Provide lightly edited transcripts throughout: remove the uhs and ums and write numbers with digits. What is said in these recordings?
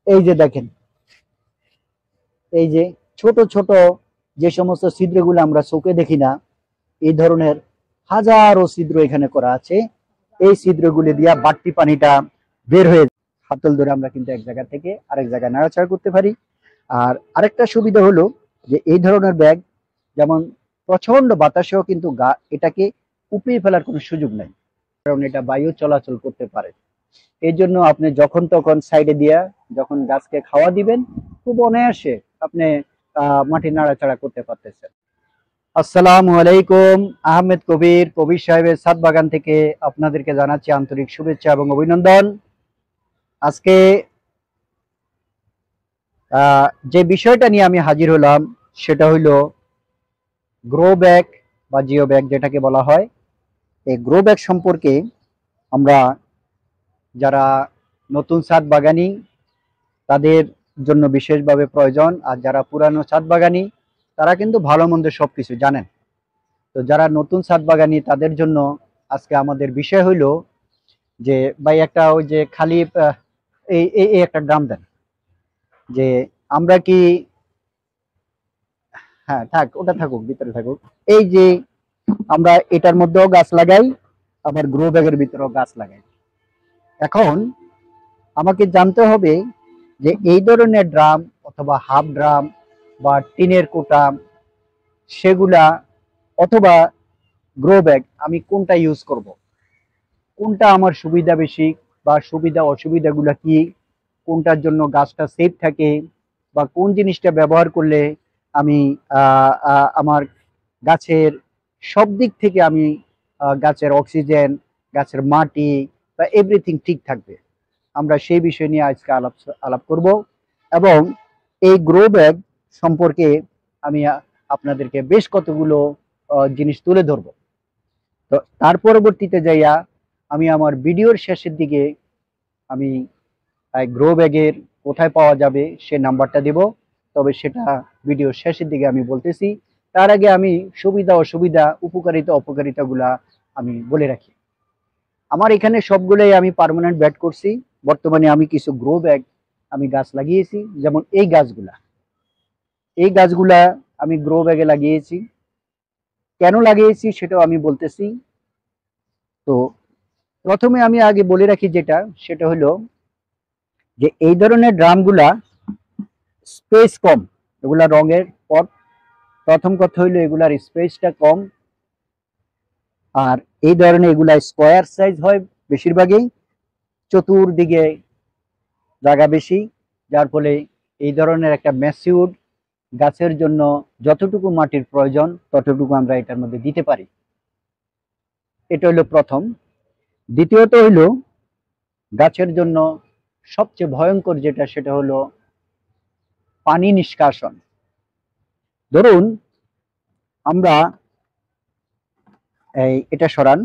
এই যে দেখেন, এই যে ছোট ছোট যে সমস্ত ছিদ্রগুলো আমরা চোখে দেখি না, এই ধরনের হাজারো ছিদ্র এখানে করা আছে। এই ছিদ্রগুলি দিয়া বাড়তি পানিটা বের হয়ে হাতল ধরে আমরা কিন্তু এক জায়গা থেকে আরেক জায়গায় নাড়াচাড়া করতে পারি। আর আরেকটা সুবিধা হলো যে এই ধরনের ব্যাগ যেমন প্রচন্ড বাতাসেও কিন্তু এটাকে উপড়িয়ে ফেলার কোনো সুযোগ নাই, কারণ এটা বায়ু চলাচল করতে পারে। এই জন্য আপনি যখন তখন সাইডে দিয়া যখন গাছকে খাওয়া দিবেন, খুব অনায়াসে আপনি মাটি নাড়াচাড়া করতে পারতেছেন। আসসালামু আলাইকুম, আহমেদ কবির সাহেবের ছাদ বাগান থেকে আপনাদেরকে জানাচ্ছি আন্তরিক শুভেচ্ছা এবং অভিনন্দন। আজকে যে বিষয়টা নিয়ে আমি হাজির হলাম সেটা হইল গ্রো ব্যাগ বা জিও ব্যাগ যেটাকে বলা হয়। এই গ্রো ব্যাগ সম্পর্কে আমরা যারা নতুন ছাদ বাগানি তাদের জন্য বিশেষভাবে প্রয়োজন, আর যারা পুরানো ছাদ বাগানি তারা কিন্তু ভালো মন্দ সবকিছু জানেন। তো যারা নতুন ছাদ বাগানি তাদের জন্য আজকে আমাদের বিষয় হইল যে ভাই একটা ওই যে খালি এই একটা ড্রাম দেন, যে আমরা কি, হ্যাঁ থাক, ওটা থাকুক, ভিতরে থাকুক। এই যে আমরা এটার মধ্যেও গাছ লাগাই, আবার গ্রো ব্যাগের ভিতরেও গাছ লাগাই। এখন আমাকে জানতে হবে যে এই ধরনের ড্রাম অথবা হাফ ড্রাম বা টিনের কোটা সেগুলা অথবা গ্রো ব্যাগ আমি কোনটা ইউজ করব, কোনটা আমার সুবিধা বেশি বা সুবিধা অসুবিধাগুলো কি, কোনটার জন্য গাছটা সেফ থাকে বা কোন জিনিসটা ব্যবহার করলে আমি আমার গাছের সব দিক থেকে আমি গাছের অক্সিজেন, গাছের মাটি বা এভরিথিং ঠিক থাকবে, আমরা সেই বিষয় নিয়ে আজকে আলাপ করব। এবং এই গ্রো ব্যাগ সম্পর্কে আমি আপনাদেরকে বেশ কতগুলো জিনিস তুলে ধরব। তো তার পরবর্তীতে যাইয়া আমি আমার ভিডিওর শেষের দিকে আমি গ্রো ব্যাগের কোথায় পাওয়া যাবে সে নাম্বারটা দেব, তবে সেটা ভিডিওর শেষের দিকে আমি বলতেছি। তার আগে আমি সুবিধা অসুবিধা, উপকারিতা অপকারিতাগুলা আমি বলে রাখি। আমার এখানে সবগুলোই আমি পার্মানেন্ট ব্যাড করছি। বর্তমানে আমি কিছু গ্রো ব্যাগ আমি গাছ লাগিয়েছি, যেমন এই গাছগুলা আমি গ্রো ব্যাগে লাগিয়েছি। কেন লাগিয়েছি সেটাও আমি বলতেছি। তো প্রথমে আমি আগে বলে রাখি সেটা হলো যে এই ধরনের ড্রামগুলা স্পেস কম, এগুলা রঙের পট। প্রথম কথা হইলো এগুলার স্পেসটা কম, আর এই ধরনের এগুলা স্কোয়ার সাইজ হয় বেশিরভাগই, চতুর্দিকে জায়গা বেশি, যার ফলে এই ধরনের একটা ম্যাচিউর গাছের জন্য যতটুকু মাটির প্রয়োজন ততটুকু আমরা এটার মধ্যে দিতে পারি। এটা হলো প্রথম। দ্বিতীয়ত হইল গাছের জন্য সবচেয়ে ভয়ঙ্কর সেটা হলো পানি নিষ্কাশন। ধরুন আমরা এটা সরান,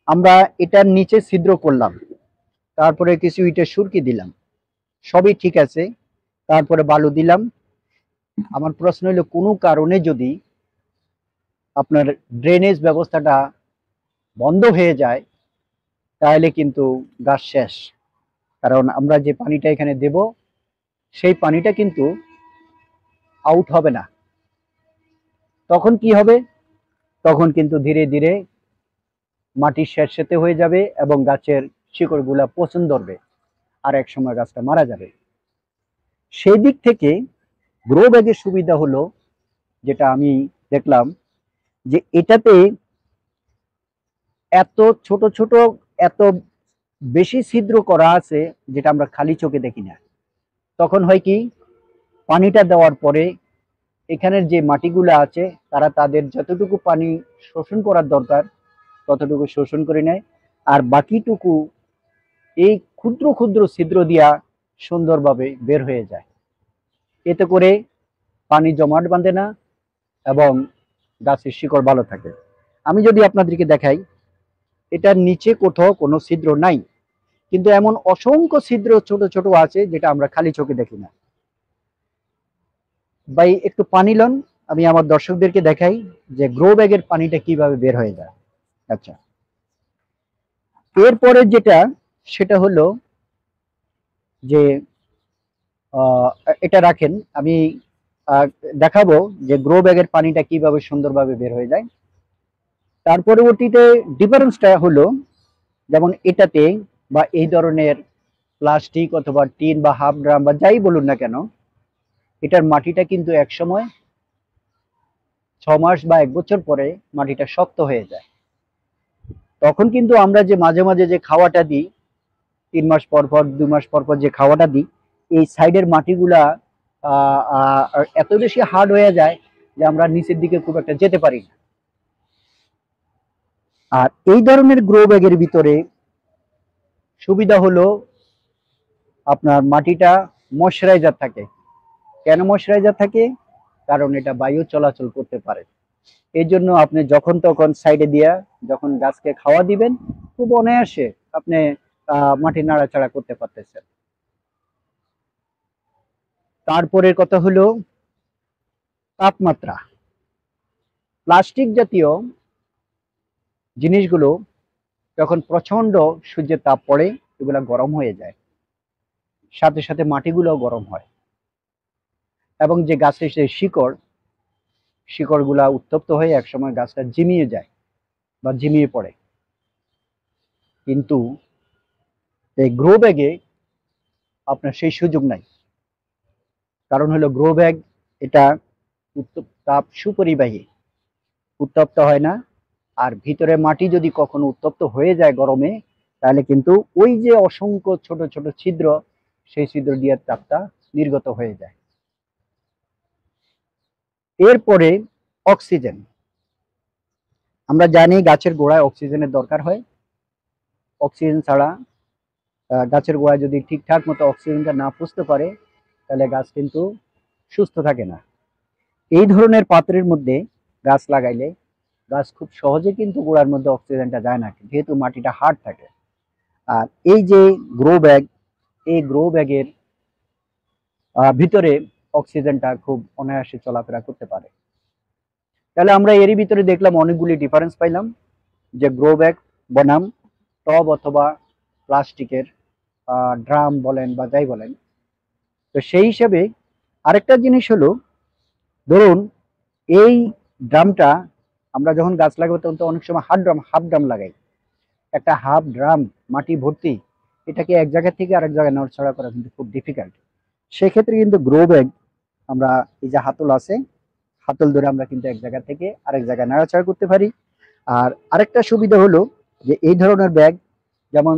আমরা এটার নিচে ছিদ্র করলাম, তারপরে কিছু ইটের সুরকি দিলাম, সবই ঠিক আছে, তারপরে বালু দিলাম। আমার প্রশ্ন হলো কোনো কারণে যদি আপনার ড্রেনেজ ব্যবস্থাটা বন্ধ হয়ে যায় তাহলে কিন্তু গাছ শেষ, কারণ আমরা যে পানিটা এখানে দেব সেই পানিটা কিন্তু আউট হবে না। তখন কি হবে? তখন কিন্তু ধীরে ধীরে মাটি স্যাঁতসেঁতে হয়ে যাবে এবং গাছের শিকড়গুলা পচন ধরবে, আর এক সময় গাছটা মারা যাবে। সেই দিক থেকে গ্রো ব্যাগের সুবিধা হলো, যেটা আমি দেখলাম, যে এটাতে এত ছোট ছোট এত বেশি ছিদ্র করা আছে যেটা আমরা খালি চোখে দেখি না। তখন হয় কি, পানিটা দেওয়ার পরে এখানের যে মাটিগুলো আছে তারা তাদের যতটুকু পানি শোষণ করার দরকার ততটুকু শোষণ করে নেয়, আর বাকিটুকু এই ক্ষুদ্র ক্ষুদ্র ছিদ্র দিয়া সুন্দরভাবে বের হয়ে যায়। এতে করে পানি জমাট বাঁধে না এবং গাছের শিকড় ভালো থাকে। আমি যদি আপনাদেরকে দেখাই, এটার নিচে কোথাও কোনো ছিদ্র নাই, কিন্তু এমন অসংখ্য ছিদ্র ছোট ছোট আছে যেটা আমরা খালি চোখে দেখি না। ভাই একটু পানি লন, আমি আমার দর্শকদেরকে দেখাই যে গ্রো ব্যাগের পানিটা কিভাবে বের হয়ে যায়। আচ্ছা, এরপরে সেটা হলো যে আহ, এটা রাখেন, আমি আহ, দেখাবো যে গ্রো ব্যাগের পানিটা কিভাবে সুন্দরভাবে বের হয়ে যায়। তার পরবর্তীতে ডিফারেন্সটা হলো, যেমন এটাতে বা এই ধরনের প্লাস্টিক অথবা টিন বা হাফ ড্রাম বা যাই বলুন না কেন, এটার মাটিটা কিন্তু এক সময় 6 মাস বা 1 বছর পরে মাটিটা শক্ত হয়ে যায়। তখন কিন্তু আমরা যে মাঝে মাঝে যে খাওয়াটা দিই, 3 মাস পর পর 2 মাস পর পর যে খাওয়াটা দিই, এই সাইডের মাটিগুলা এত বেশি হার্ড হয়ে যায় যে আমরা নিচের দিকে খুব একটা যেতে পারি না। আর এই ধরনের গ্রো ব্যাগের ভিতরে সুবিধা হলো আপনার মাটিটা ময়শ্চারাইজার থাকে। কেন ময়শ্চারাইজার থাকে? কারণ এটা বায়ু চলাচল করতে পারে। এই জন্য আপনি যখন তখন সাইডে দিয়া যখন গাছকে খাওয়া দিবেন, খুব অনায়াসে আপনি মাটি নাড়াচাড়া করতে পারতেছেন। তারপরের কথা হলো তাপমাত্রা। প্লাস্টিক জাতীয় জিনিসগুলো যখন প্রচন্ড সূর্যের তাপ পড়ে, এগুলা গরম হয়ে যায়, সাথে সাথে মাটিগুলো গরম হয়, এবং যে গাছের যে শিকড়, শিকড়গুলা উত্তপ্ত হয়ে একসময় গাছটা ঝিমিয়ে যায় বা ঝিমিয়ে পড়ে। কিন্তু এই গ্রো ব্যাগে আপনার সেই সুযোগ নাই। কারণ হলো গ্রো ব্যাগ এটা তাপ সুপরিবাহী, উত্তপ্ত হয় না। আর ভিতরে মাটি যদি কখনো উত্তপ্ত হয়ে যায় গরমে, তাহলে কিন্তু ওই যে অসংখ্য ছোট ছোট ছিদ্র, সেই ছিদ্র দিয়ে তাপটা নির্গত হয়ে যায়। এরপরে অক্সিজেন। আমরা জানি গাছের গোড়ায় অক্সিজেনের দরকার হয়। অক্সিজেন ছাড়া গাছের গোড়ায় যদি ঠিকঠাক মতো অক্সিজেনটা না পুষতে পারে, তাহলে গাছ কিন্তু সুস্থ থাকে না। এই ধরনের পাত্রের মধ্যে গাছ লাগাইলে গাছ খুব সহজে কিন্তু গোড়ার মধ্যে অক্সিজেনটা যায় না, যেহেতু মাটিটা হার্ড থাকে। আর এই যে গ্রো ব্যাগ, এই গ্রো ব্যাগের ভিতরে অক্সিজেনটা খুব অনায়াসে চলাফেরা করতে পারে। তাহলে আমরা এরই ভিতরে দেখলাম অনেকগুলি ডিফারেন্স পাইলাম, যে গ্রো ব্যাগ বনাম টব অথবা প্লাস্টিকের ড্রাম বলেন বা যাই বলেন। তো সেই হিসেবে আরেকটা জিনিস হলো, ধরুন এই ড্রামটা আমরা যখন গাছ লাগাবো তখন তো অনেক সময় হাফ ড্রাম লাগাই। একটা হাফ ড্রাম মাটি ভর্তি, এটাকে এক জায়গা থেকে আরেক জায়গায় নড়াচড়া করা কিন্তু খুব ডিফিকাল্ট। সেক্ষেত্রে কিন্তু গ্রো ব্যাগ, আমরা এই যে হাতল আছে, হাতল ধরে আমরা কিন্তু এক জায়গা থেকে আরেক জায়গায় নাড়াচাড়া করতে পারি। আর আরেকটা সুবিধা হলো যে এই ধরনের ব্যাগ, যেমন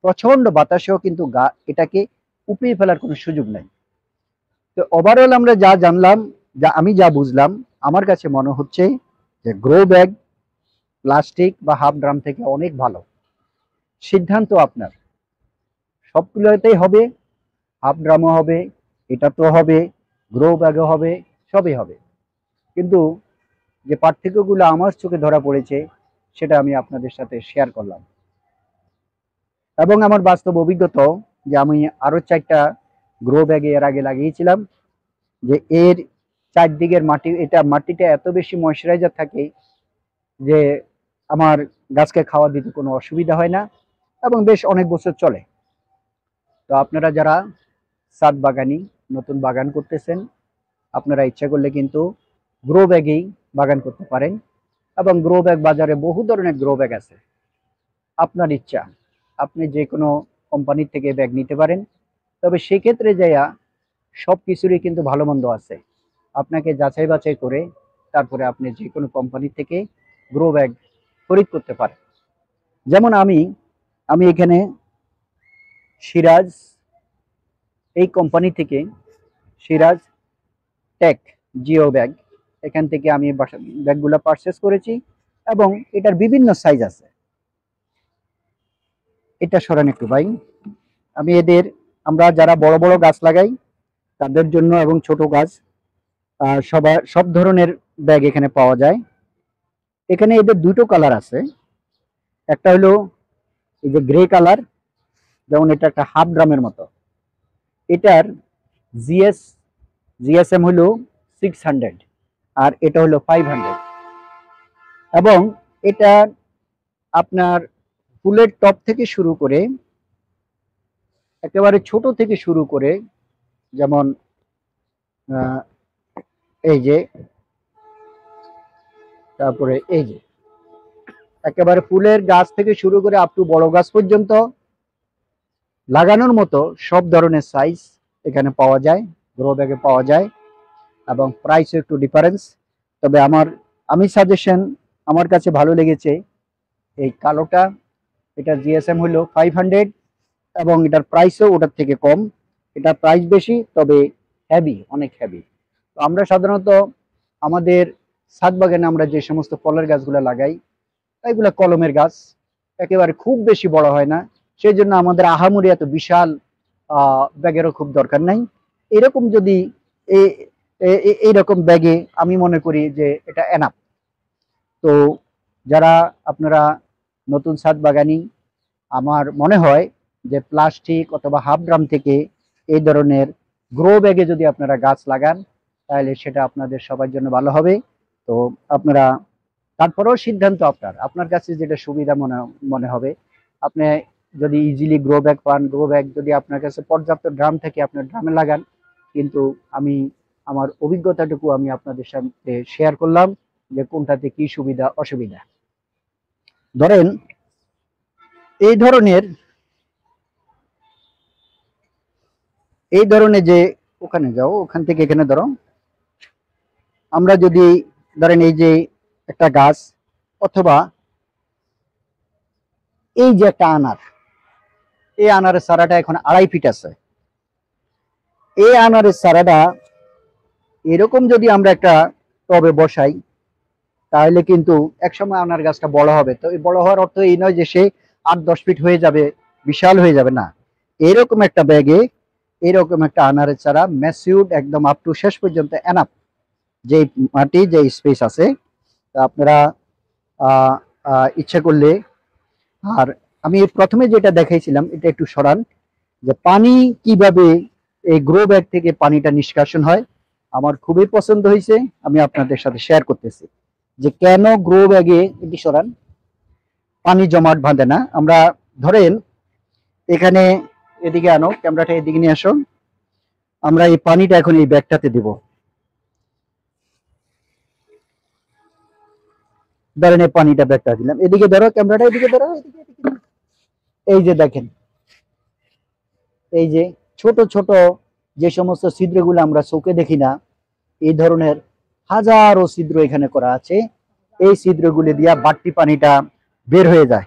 প্রচন্ড বাতাসেও কিন্তু এটাকে উপড়িয়ে ফেলার কোনো সুযোগ নাই। তো ওভারঅল আমরা যা জানলাম, যা আমি যা বুঝলাম, আমার কাছে মনে হচ্ছে যে গ্রো ব্যাগ প্লাস্টিক বা হাফ ড্রাম থেকে অনেক ভালো। সিদ্ধান্ত আপনার। সবগুলোতেই হবে, হাফ ড্রামও হবে, এটা তো হবে, গ্রো ব্যাগও হবে, সবই হবে। কিন্তু যে পার্থক্যগুলো আমার চোখে ধরা পড়েছে, সেটা আমি আপনাদের সাথে শেয়ার করলাম। এবং আমার বাস্তব অভিজ্ঞতা, যে আমি আরো 4টা গ্রো ব্যাগে এর আগে লাগিয়েছিলাম, যে এর চারদিকের মাটি, এটা মাটিটা এত বেশি ময়শ্চারাইজার থাকে যে আমার গাছকে খাওয়া দিতে কোনো অসুবিধা হয় না, এবং বেশ অনেক বছর চলে। তো আপনারা যারা ছাদ বাগানি, নতুন বাগান করতেছেন, আপনারা ইচ্ছা করলে কিন্তু গ্রো ব্যাগেই বাগান করতে পারেন। এবং গ্রো ব্যাগ বাজারে বহু ধরনের গ্রো ব্যাগ আছে, আপনার ইচ্ছা, আপনি যে কোনো কোম্পানির থেকে ব্যাগ নিতে পারেন। তবে সেক্ষেত্রে যাইয়া সব কিছুরই কিন্তু ভালো মন্দ আছে, আপনাকে যাচাই বাছাই করে তারপরে আপনি যে কোনো কোম্পানি থেকে গ্রো ব্যাগ খরিদ করতে পারেন। যেমন আমি আমি এখানে সিরাজ, এই কোম্পানি থেকে, সিরাজ টেক জিও ব্যাগ, এখান থেকে আমি ব্যাগগুলো পারচেস করেছি। এবং এটার বিভিন্ন সাইজ আছে। এটা সরান একটু ভাই। আমি এদের, আমরা যারা বড় বড় গাছ লাগাই তাদের জন্য এবং ছোট গাছ, সব ধরনের ব্যাগ এখানে পাওয়া যায়। এখানে এদের দুটো কালার আছে। একটা হলো এই যে গ্রে কালার, যেমন এটা একটা হাফ ড্রামের মতো। এটার জিএস জিএসএম হলো 600, আর এটা হলো 500। এবং এটা আপনার ফুলের টপ থেকে শুরু করে, একেবারে ছোট থেকে শুরু করে যেমন এই যে, তারপরে এই যে একেবারে ফুলের গাছ থেকে শুরু করে আপ টু বড় গাছ পর্যন্ত লাগানোর মতো সব ধরনের সাইজ এখানে পাওয়া যায়, গ্রো ব্যাগে পাওয়া যায়, এবং প্রাইসও একটু ডিফারেন্স। তবে আমি সাজেশন, আমার কাছে ভালো লেগেছে এই কালোটা। এটা জিএসএম হলো 500 এবং এটার প্রাইসও ওটার থেকে কম। এটার প্রাইস বেশি, তবে হেভি, অনেক হেভি। তো আমরা সাধারণত আমাদের ছাদ বাগানে আমরা যে সমস্ত ফলের গাছগুলো লাগাই, এগুলা কলমের গাছ, একেবারে খুব বেশি বড় হয় না, সেই জন্য আমাদের আহামরি এত বিশাল ব্যাগেরও খুব দরকার নাই। এরকম যদি এইরকম ব্যাগে আমি মনে করি যে এটা এনাফ। তো যারা আপনারা নতুন ছাদ বাগানি, আমার মনে হয় যে প্লাস্টিক অথবা হাফ ড্রাম থেকে এই ধরনের গ্রো ব্যাগে যদি আপনারা গাছ লাগান, তাহলে সেটা আপনাদের সবার জন্য ভালো হবে। তো আপনারা তারপরেও সিদ্ধান্ত আপনার কাছে যেটা সুবিধা মনে হবে। আপনি যদি ইজিলি গ্রো ব্যাগ পান, গ্রো ব্যাগ যদি আপনার কাছে পর্যাপ্ত ড্রাম থাকে, আপনার ড্রামে লাগান। কিন্তু আমি আমার অভিজ্ঞতাটুকু আমি আপনাদের সাথে শেয়ার করলাম যে কোনটাতে কি সুবিধা অসুবিধা। ধরেন এই ধরনের যে, ওখানে যাও, ওখান থেকে এখানে ধরো, আমরা যদি ধরেন এই যে একটা গাছ, অথবা এই যে একটা এই আনারের চারাটা এখন 2.5 ফিট আছে। এই আনারের চারাটা এরকম যদি আমরা একটা টবে বসাই, তাহলে কিন্তু একসময় আনার গাছটা বড় হবে। তো এই বড় হওয়ার অর্থ এই নয় যে সে 8-10 ফিট হয়ে যাবে, বিশাল হয়ে যাবে, না। এরকম একটা ব্যাগে এরকম একটা আনারের চারা ম্যাচিউরড একদম আপ টু শেষ পর্যন্ত এনাফ, যে মাটি, যে স্পেস আছে, তা আপনারা ইচ্ছা করলে। আর আমি প্রথমে যেটা দেখাইছিলাম, এটা একটু সরান, যে পানি কিভাবে এই গ্রো ব্যাগ থেকে পানিটা নিষ্কাশন হয়, আমার খুবই পছন্দ হয়েছে। আমি আপনাদের সাথে শেয়ার করতেছি যে কেন গ্রো ব্যাগে, এটি সরান, পানি জমাট বাঁধে না। আমরা ধরেন এখানে, এদিকে আনো ক্যামেরাটা, এদিকে নিয়ে আসো, আমরা এই পানিটা এখন এই ব্যাগটাতে দিব। ধরেন এই পানিটা ব্যাগটা দিলাম, এদিকে ধরো ক্যামেরাটা, এদিকে ধরো, এই যে দেখেন, এই যে ছোট ছোট যে সমস্ত ছিদ্রগুলো আমরা চোখে দেখি না, এই ধরনের হাজারো ছিদ্র এখানে করা আছে। এই ছিদ্রগুলি দিয়া বাড়তি পানিটা বের হয়ে যায়।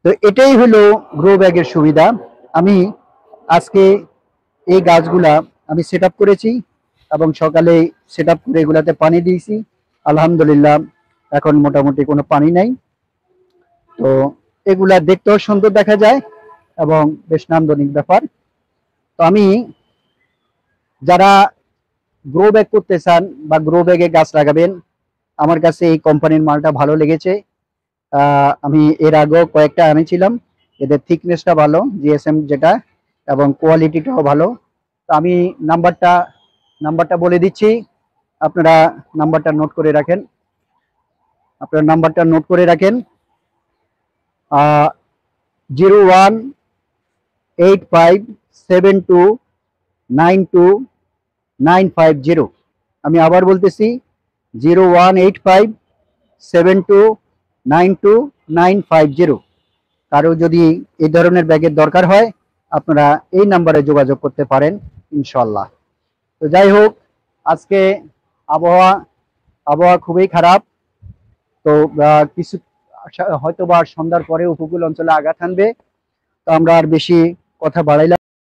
তো এটাই হলো গ্রো ব্যাগের সুবিধা। আমি আজকে এই গাছগুলা আমি সেট আপ করেছি এবং সকালে সেট আপ করে এগুলাতে পানি দিয়েছি। আলহামদুলিল্লাহ, এখন মোটামুটি কোনো পানি নাই। তো এগুলা দেখতেও সুন্দর দেখা যায় এবং বেশ নান্দনিক ব্যাপার। তো আমি, যারা গ্রো ব্যাগ করতে চান বা গ্রো ব্যাগে গাছ লাগাবেন, আমার কাছে এই কোম্পানির মালটা ভালো লেগেছে। আমি এর আগেও কয়েকটা আনেছিলাম, এদের থিকনেসটা ভালো, জিএসএম যেটা, এবং কোয়ালিটিটাও ভালো। তো আমি নাম্বারটা বলে দিচ্ছি, আপনারা নাম্বারটা নোট করে রাখেন। 018572929950। আমি আবার বলতেছি, 018572929950। কারো যদি এই ধরনের ব্যাগের দরকার হয়, আপনারা এই নাম্বারে যোগাযোগ করতে পারেন ইনশাল্লাহ। তো যাই হোক, আজকে আবহাওয়া খুবই খারাপ। তো কিছু হয়তো বা সন্ধ্যার পরে উপকূল অঞ্চলে আঘাত হানবে। তো আমরা আর বেশি কথা বাড়াইলাম